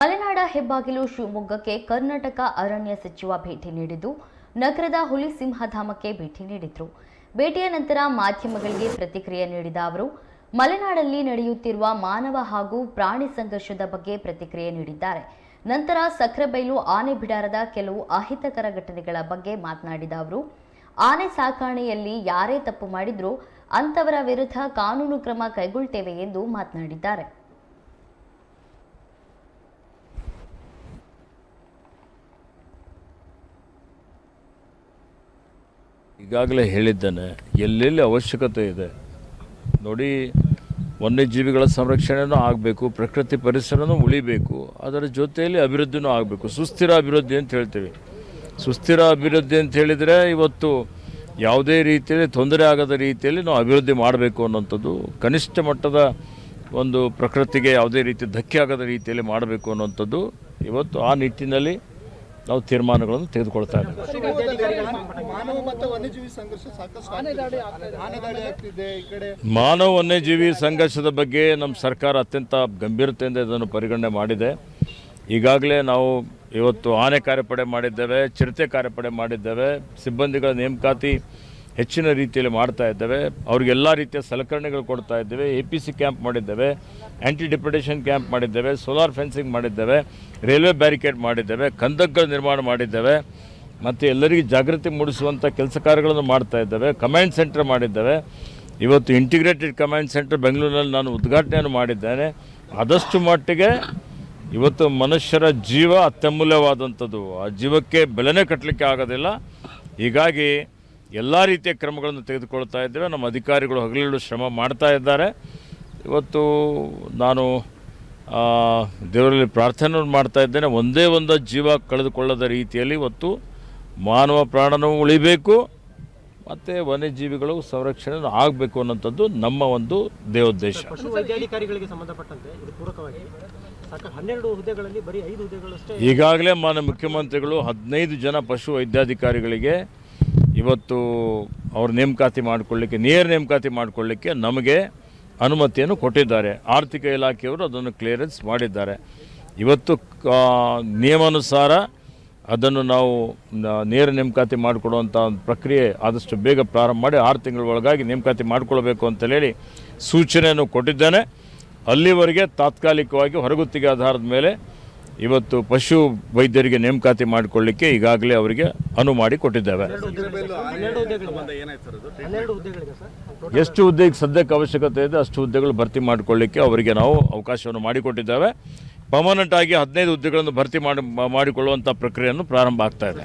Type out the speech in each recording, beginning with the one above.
ಮಲೆನಾಡ ಹೆಬ್ಬಾಗಿಲು ಶಿವಮೊಗ್ಗಕ್ಕೆ ಕರ್ನಾಟಕ ಅರಣ್ಯ ಸಚಿವ ಭೇಟಿ ನೀಡಿದ್ದು ನಗರದ ಹುಲಿ ಸಿಂಹಧಾಮಕ್ಕೆ ಭೇಟಿ ನೀಡಿದ್ರು. ಭೇಟಿಯ ನಂತರ ಮಾಧ್ಯಮಗಳಿಗೆ ಪ್ರತಿಕ್ರಿಯೆ ನೀಡಿದ ಅವರು ಮಲೆನಾಡಲ್ಲಿ ನಡೆಯುತ್ತಿರುವ ಮಾನವ ಹಾಗೂ ಪ್ರಾಣಿ ಸಂಘರ್ಷದ ಬಗ್ಗೆ ಪ್ರತಿಕ್ರಿಯೆ ನೀಡಿದ್ದಾರೆ. ನಂತರ ಸಕ್ರೆಬೈಲು ಆನೆ ಬಿಡಾರದ ಕೆಲವು ಅಹಿತಕರ ಘಟನೆಗಳ ಬಗ್ಗೆ ಮಾತನಾಡಿದ ಅವರು ಆನೆ ಸಾಕಾಣೆಯಲ್ಲಿ ಯಾರೇ ತಪ್ಪು ಮಾಡಿದ್ರೂ ಅಂತವರ ವಿರುದ್ಧ ಕಾನೂನು ಕ್ರಮ ಕೈಗೊಳ್ಳುತ್ತೇವೆ ಎಂದು ಮಾತನಾಡಿದ್ದಾರೆ. ಈಗಾಗಲೇ ಹೇಳಿದ್ದೇನೆ, ಎಲ್ಲೆಲ್ಲಿ ಅವಶ್ಯಕತೆ ಇದೆ ನೋಡಿ, ವನ್ಯಜೀವಿಗಳ ಸಂರಕ್ಷಣೆನೂ ಆಗಬೇಕು, ಪ್ರಕೃತಿ ಪರಿಸರನೂ ಉಳಿಬೇಕು, ಅದರ ಜೊತೆಯಲ್ಲಿ ಅಭಿವೃದ್ಧಿನೂ ಆಗಬೇಕು. ಸುಸ್ಥಿರ ಅಭಿವೃದ್ಧಿ ಅಂತ ಹೇಳ್ತೀವಿ. ಸುಸ್ಥಿರ ಅಭಿವೃದ್ಧಿ ಅಂತ ಹೇಳಿದರೆ ಇವತ್ತು ಯಾವುದೇ ರೀತಿಯಲ್ಲಿ ತೊಂದರೆ ಆಗದ ರೀತಿಯಲ್ಲಿ ನಾವು ಅಭಿವೃದ್ಧಿ ಮಾಡಬೇಕು ಅನ್ನೋಂಥದ್ದು, ಕನಿಷ್ಠ ಮಟ್ಟದ ಒಂದು ಪ್ರಕೃತಿಗೆ ಯಾವುದೇ ರೀತಿ ಧಕ್ಕೆ ಆಗದ ರೀತಿಯಲ್ಲಿ ಮಾಡಬೇಕು ಅನ್ನೋಂಥದ್ದು ಇವತ್ತು ಆ ನಿಟ್ಟಿನಲ್ಲಿ ನಾವು ತೀರ್ಮಾನಗಳನ್ನು ತೆಗೆದುಕೊಳ್ತಾ ಇದ್ದೀವಿ. ಮಾನವ ವನ್ಯಜೀವಿ ಸಂಘರ್ಷದ ಬಗ್ಗೆ ನಮ್ಮ ಸರ್ಕಾರ ಅತ್ಯಂತ ಗಂಭೀರತೆಯಿಂದ ಇದನ್ನು ಪರಿಗಣನೆ ಮಾಡಿದೆ. ಈಗಾಗಲೇ ನಾವು ಇವತ್ತು ಆನೆ ಕಾರ್ಯಪಡೆ ಮಾಡಿದ್ದೇವೆ, ಚಿರತೆ ಕಾರ್ಯಪಡೆ ಮಾಡಿದ್ದೇವೆ, ಸಿಬ್ಬಂದಿಗಳ ನೇಮಕಾತಿ ಹೆಚ್ಚಿನ ರೀತಿಯಲ್ಲಿ ಮಾಡ್ತಾ ಇದ್ದೇವೆ, ಅವ್ರಿಗೆಲ್ಲ ರೀತಿಯ ಸಲಕರಣೆಗಳು ಕೊಡ್ತಾ ಇದ್ದೇವೆ. APC ಕ್ಯಾಂಪ್ ಮಾಡಿದ್ದೇವೆ, ಆ್ಯಂಟಿ ಡಿಪ್ರೆಡೇಷನ್ ಕ್ಯಾಂಪ್ ಮಾಡಿದ್ದೇವೆ, ಸೋಲಾರ್ ಫೆನ್ಸಿಂಗ್ ಮಾಡಿದ್ದೇವೆ, ರೈಲ್ವೆ ಬ್ಯಾರಿಕೇಡ್ ಮಾಡಿದ್ದೇವೆ, ಕಂದಕಗಳ ನಿರ್ಮಾಣ ಮಾಡಿದ್ದೇವೆ, ಮತ್ತು ಎಲ್ಲರಿಗೂ ಜಾಗೃತಿ ಮೂಡಿಸುವಂಥ ಕೆಲಸ ಕಾರ್ಯಗಳನ್ನು ಮಾಡ್ತಾ ಇದ್ದೇವೆ. ಕಮಾಂಡ್ ಸೆಂಟರ್ ಮಾಡಿದ್ದೇವೆ. ಇವತ್ತು ಇಂಟಿಗ್ರೇಟೆಡ್ ಕಮಾಂಡ್ ಸೆಂಟರ್ ಬೆಂಗಳೂರಿನಲ್ಲಿ ನಾನು ಉದ್ಘಾಟನೆಯನ್ನು ಮಾಡಿದ್ದೇನೆ. ಆದಷ್ಟು ಮಟ್ಟಿಗೆ ಇವತ್ತು ಮನುಷ್ಯರ ಜೀವ ಅತ್ಯಮೂಲ್ಯವಾದಂಥದ್ದು, ಆ ಜೀವಕ್ಕೆ ಬೆಲೆನೇ ಕಟ್ಟಲಿಕ್ಕೆ ಆಗೋದಿಲ್ಲ. ಹೀಗಾಗಿ ಎಲ್ಲ ರೀತಿಯ ಕ್ರಮಗಳನ್ನು ತೆಗೆದುಕೊಳ್ತಾ ಇದ್ದೇವೆ. ನಮ್ಮ ಅಧಿಕಾರಿಗಳು ಹಗಲಿರುಳು ಶ್ರಮ ಮಾಡ್ತಾ ಇದ್ದಾರೆ. ಇವತ್ತು ನಾನು ದೇವರಲ್ಲಿ ಪ್ರಾರ್ಥನೆ ಮಾಡ್ತಾ ಇದ್ದೇನೆ, ಒಂದೇ ಒಂದು ಜೀವ ಕಳೆದುಕೊಳ್ಳದ ರೀತಿಯಲ್ಲಿ ಇವತ್ತು ಮಾನವ ಪ್ರಾಣನೂ ಉಳಿಬೇಕು ಮತ್ತು ವನ್ಯಜೀವಿಗಳು ಸಂರಕ್ಷಣೆ ಆಗಬೇಕು ಅನ್ನೋಂಥದ್ದು ನಮ್ಮ ಒಂದು ದೇವೋದ್ದೇಶ. ವೈದ್ಯಾಧಿಕಾರಿಗಳಿಗೆ ಸಂಬಂಧಪಟ್ಟಂತೆ ಇದು ಪೂರಕವಾಗಿ 12 ಹುದ್ದೆಗಳಲ್ಲಿ ಬರೀ 5 ಹುದ್ದೆಗಳಷ್ಟೇ. ಈಗಾಗಲೇ ಮಾನ್ಯ ಮುಖ್ಯಮಂತ್ರಿಗಳು 15 ಜನ ಪಶು ವೈದ್ಯಾಧಿಕಾರಿಗಳಿಗೆ ಇವತ್ತು ಅವ್ರ ನೇಮಕಾತಿ ಮಾಡಿಕೊಳ್ಳಿಕ್ಕೆ, ನೇರ ನೇಮಕಾತಿ ಮಾಡಿಕೊಳ್ಳಿಕ್ಕೆ ನಮಗೆ ಅನುಮತಿಯನ್ನು ಕೊಟ್ಟಿದ್ದಾರೆ. ಆರ್ಥಿಕ ಇಲಾಖೆಯವರು ಅದನ್ನು ಕ್ಲಿಯರೆನ್ಸ್ ಮಾಡಿದ್ದಾರೆ. ಇವತ್ತು ನಿಯಮಾನುಸಾರ ಅದನ್ನು ನಾವು ನೇರ ನೇಮಕಾತಿ ಮಾಡಿಕೊಡುವಂಥ ಒಂದು ಪ್ರಕ್ರಿಯೆ ಆದಷ್ಟು ಬೇಗ ಪ್ರಾರಂಭ ಮಾಡಿ 6 ತಿಂಗಳ ಒಳಗಾಗಿ ನೇಮಕಾತಿ ಮಾಡಿಕೊಳ್ಬೇಕು ಅಂತೇಳಿ ಸೂಚನೆಯನ್ನು ಕೊಟ್ಟಿದ್ದೇನೆ. ಅಲ್ಲಿವರೆಗೆ ತಾತ್ಕಾಲಿಕವಾಗಿ ಹೊರಗುತ್ತಿಗೆ ಆಧಾರದ ಮೇಲೆ ಇವತ್ತು ಪಶು ವೈದ್ಯರಿಗೆ ನೇಮಕಾತಿ ಮಾಡಿಕೊಳ್ಳಿಕ್ಕೆ ಈಗಾಗಲೇ ಅವರಿಗೆ ಅನುವು ಮಾಡಿ ಕೊಟ್ಟಿದ್ದೇವೆ. ಎಷ್ಟು ಹುದ್ದೆಗೆ ಸದ್ಯಕ್ಕೆ ಅವಶ್ಯಕತೆ ಇದೆ ಅಷ್ಟು ಹುದ್ದೆಗಳು ಭರ್ತಿ ಮಾಡಿಕೊಳ್ಳಿಕ್ಕೆ ಅವರಿಗೆ ನಾವು ಅವಕಾಶವನ್ನು ಮಾಡಿಕೊಟ್ಟಿದ್ದೇವೆ. ಪರ್ಮನೆಂಟ್ ಆಗಿ 15 ಹುದ್ದೆಗಳನ್ನು ಭರ್ತಿ ಮಾಡಿಕೊಳ್ಳುವಂಥ ಪ್ರಕ್ರಿಯೆಯನ್ನು ಪ್ರಾರಂಭ ಆಗ್ತಾ ಇದೆ.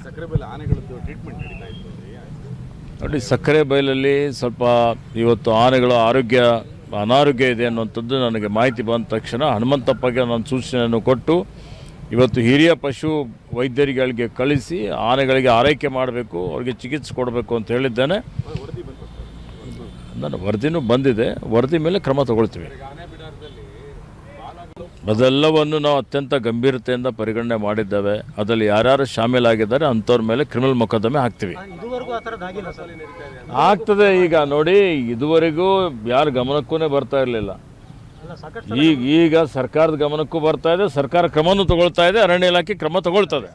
ನೋಡಿ, ಸಕ್ಕರೆಬೈಲಲ್ಲಿ ಸ್ವಲ್ಪ ಇವತ್ತು ಆನೆಗಳ ಅನಾರೋಗ್ಯ ಇದೆ ಅನ್ನುವಂಥದ್ದು ನನಗೆ ಮಾಹಿತಿ ಬಂದ ತಕ್ಷಣ ಹನುಮಂತಪ್ಪಗೆ ನಾನು ಸೂಚನೆಯನ್ನು ಕೊಟ್ಟು ಇವತ್ತು ಹಿರಿಯ ಪಶು ವೈದ್ಯರುಗಳಿಗೆ ಕಳಿಸಿ ಆನೆಗಳಿಗೆ ಆರೈಕೆ ಮಾಡಬೇಕು, ಅವರಿಗೆ ಚಿಕಿತ್ಸೆ ಕೊಡಬೇಕು ಅಂತ ಹೇಳಿದ್ದೇನೆ. ನನ್ನ ವರದಿನೂ ಬಂದಿದೆ, ವರದಿ ಮೇಲೆ ಕ್ರಮ ತಗೊಳ್ತೀವಿ. ಅದೆಲ್ಲವನ್ನು ನಾವು ಅತ್ಯಂತ ಗಂಭೀರತೆಯಿಂದ ಪರಿಗಣನೆ ಮಾಡಿದ್ದೇವೆ. ಅದರಲ್ಲಿ ಯಾರ್ಯಾರು ಶಾಮೀಲಾಗಿದ್ದಾರೆ ಅಂಥವ್ರ ಮೇಲೆ ಕ್ರಿಮಿನಲ್ ಮೊಕದ್ದಮೆ ಹಾಕ್ತೀವಿ. ಆಗ್ತದೆ. ಈಗ ನೋಡಿ, ಇದುವರೆಗೂ ಯಾರ ಗಮನಕ್ಕೂ ಬರ್ತಾ ಇರಲಿಲ್ಲ. ಈಗ ಸರ್ಕಾರದ ಗಮನಕ್ಕೂ ಬರ್ತಾ ಇದೆ, ಸರ್ಕಾರ ಕ್ರಮನೂ ತಗೊಳ್ತಾ ಇದೆ, ಅರಣ್ಯ ಇಲಾಖೆ ಕ್ರಮ ತಗೊಳ್ತದೆ.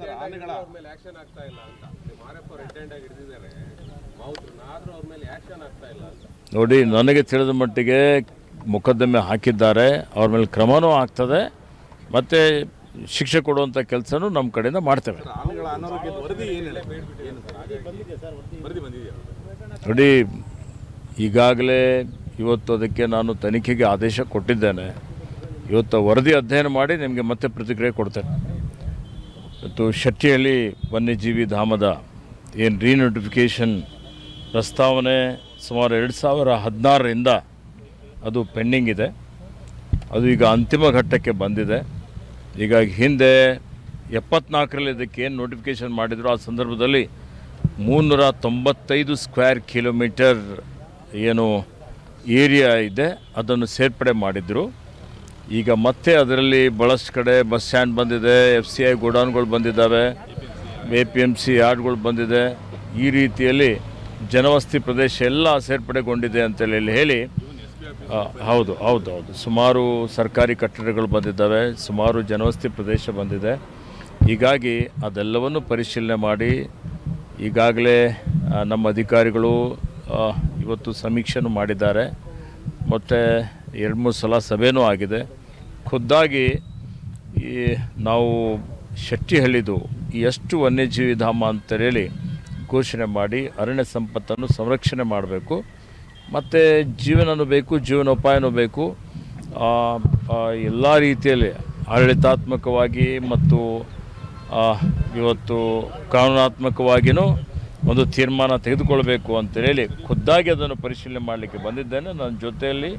ನೋಡಿ, ನನಗೆ ತಿಳಿದ ಮಟ್ಟಿಗೆ ಮೊಕದ್ದಮೆ ಹಾಕಿದ್ದಾರೆ, ಅವ್ರ ಮೇಲೆ ಕ್ರಮನೂ ಆಗ್ತದೆ, ಮತ್ತು ಶಿಕ್ಷೆ ಕೊಡುವಂಥ ಕೆಲಸನೂ ನಮ್ಮ ಕಡೆಯಿಂದ ಮಾಡ್ತೇವೆ. ನೋಡಿ, ಈಗಾಗಲೇ ಇವತ್ತು ಅದಕ್ಕೆ ನಾನು ತನಿಖೆಗೆ ಆದೇಶ ಕೊಟ್ಟಿದ್ದೇನೆ. ಇವತ್ತು ವರದಿ ಅಧ್ಯಯನ ಮಾಡಿ ನಿಮಗೆ ಮತ್ತೆ ಪ್ರತಿಕ್ರಿಯೆ ಕೊಡ್ತೇನೆ. ಇವತ್ತು ಶೆಟ್ಟಿಹಳ್ಳಿ ವನ್ಯಜೀವಿ ಧಾಮದ ಏನು ರೀನೋಟಿಫಿಕೇಷನ್ ಪ್ರಸ್ತಾವನೆ ಸುಮಾರು 2016ರಿಂದ ಅದು ಪೆಂಡಿಂಗ್ ಇದೆ. ಅದು ಈಗ ಅಂತಿಮ ಘಟ್ಟಕ್ಕೆ ಬಂದಿದೆ. ಹೀಗಾಗಿ ಹಿಂದೆ 74ರಲ್ಲಿ ಇದಕ್ಕೆ ಏನು ನೋಟಿಫಿಕೇಷನ್ ಮಾಡಿದ್ರು ಆ ಸಂದರ್ಭದಲ್ಲಿ 395 ಸ್ಕ್ವೇರ್ ಕಿಲೋಮೀಟರ್ ಏನು ಏರಿಯಾ ಇದೆ ಅದನ್ನು ಸೇರ್ಪಡೆ ಮಾಡಿದರು. ಈಗ ಮತ್ತೆ ಅದರಲ್ಲಿ ಭಾಳಷ್ಟು ಕಡೆ ಬಸ್ ಸ್ಟ್ಯಾಂಡ್ ಬಂದಿದೆ, FCI ಗೋಡೌನ್ಗಳು ಬಂದಿದ್ದಾವೆ, APMC ಯಾರ್ಡ್ಗಳು ಬಂದಿದೆ. ಈ ರೀತಿಯಲ್ಲಿ ಜನವಸತಿ ಪ್ರದೇಶ ಎಲ್ಲ ಸೇರ್ಪಡೆಗೊಂಡಿದೆ ಅಂತೇಳಿ ಹೇಳಿ ಹೌದು ಹೌದು ಹೌದು, ಸುಮಾರು ಸರ್ಕಾರಿ ಕಟ್ಟಡಗಳು ಬಂದಿದ್ದಾವೆ, ಸುಮಾರು ಜನವಸತಿ ಪ್ರದೇಶ ಬಂದಿದೆ. ಹೀಗಾಗಿ ಅದೆಲ್ಲವನ್ನು ಪರಿಶೀಲನೆ ಮಾಡಿ ಈಗಾಗಲೇ ನಮ್ಮ ಅಧಿಕಾರಿಗಳು ಇವತ್ತು ಸಮೀಕ್ಷೆನೂ ಮಾಡಿದ್ದಾರೆ, ಮತ್ತು 2-3 ಸಲ ಸಭೆನೂ ಆಗಿದೆ. ಖುದ್ದಾಗಿ ಈ ನಾವು ಶೆಟ್ಟಿಹಳ್ಳಿದು ಎಷ್ಟು ವನ್ಯಜೀವಿ ಧಾಮ ಅಂತೇಳಿ ಘೋಷಣೆ ಮಾಡಿ ಅರಣ್ಯ ಸಂಪತ್ತನ್ನು ಸಂರಕ್ಷಣೆ ಮಾಡಬೇಕು, ಮತ್ತು ಜೀವನನೂ ಬೇಕು, ಜೀವನೋಪಾಯನೂ ಬೇಕು. ಎಲ್ಲ ರೀತಿಯಲ್ಲಿ ಆಡಳಿತಾತ್ಮಕವಾಗಿ ಮತ್ತು ಇವತ್ತು ಕಾನೂನಾತ್ಮಕವಾಗಿಯೂ ಒಂದು ತೀರ್ಮಾನ ತೆಗೆದುಕೊಳ್ಬೇಕು ಅಂತೇಳಿ ಖುದ್ದಾಗಿ ಅದನ್ನು ಪರಿಶೀಲನೆ ಮಾಡಲಿಕ್ಕೆ ಬಂದಿದ್ದೇನೆ. ನನ್ನ ಜೊತೆಯಲ್ಲಿ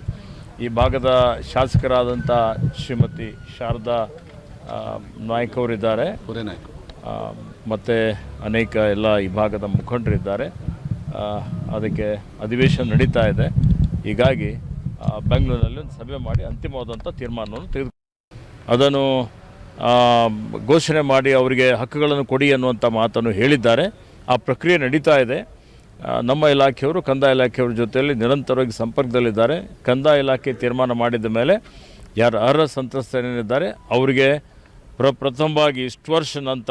ಈ ಭಾಗದ ಶಾಸಕರಾದಂಥ ಶ್ರೀಮತಿ ಶಾರದಾ ನಾಯ್ಕ ಅವರಿದ್ದಾರೆ, ಮತ್ತು ಅನೇಕ ಎಲ್ಲ ಈ ಭಾಗದ ಮುಖಂಡರಿದ್ದಾರೆ. ಅದಕ್ಕೆ ಅಧಿವೇಶನ ನಡೀತಾ ಇದೆ. ಹೀಗಾಗಿ ಬೆಂಗಳೂರಿನಲ್ಲಿ ಒಂದು ಸಭೆ ಮಾಡಿ ಅಂತಿಮವಾದಂಥ ತೀರ್ಮಾನವನ್ನು ಅದನ್ನು ಘೋಷಣೆ ಮಾಡಿ ಅವರಿಗೆ ಹಕ್ಕುಗಳನ್ನು ಕೊಡಿ ಅನ್ನುವಂಥ ಮಾತನ್ನು ಹೇಳಿದ್ದಾರೆ. ಆ ಪ್ರಕ್ರಿಯೆ ನಡೀತಾ ಇದೆ. ನಮ್ಮ ಇಲಾಖೆಯವರು ಕಂದಾಯ ಇಲಾಖೆಯವ್ರ ಜೊತೆಯಲ್ಲಿ ನಿರಂತರವಾಗಿ ಸಂಪರ್ಕದಲ್ಲಿದ್ದಾರೆ. ಕಂದಾಯ ಇಲಾಖೆ ತೀರ್ಮಾನ ಮಾಡಿದ ಮೇಲೆ ಯಾರು ಅರ್ಹ ಸಂತ್ರಸ್ತರೇನಿದ್ದಾರೆ ಅವರಿಗೆ ಪ್ರಥಮವಾಗಿ ಇಷ್ಟು ವರ್ಷ ನಂತರ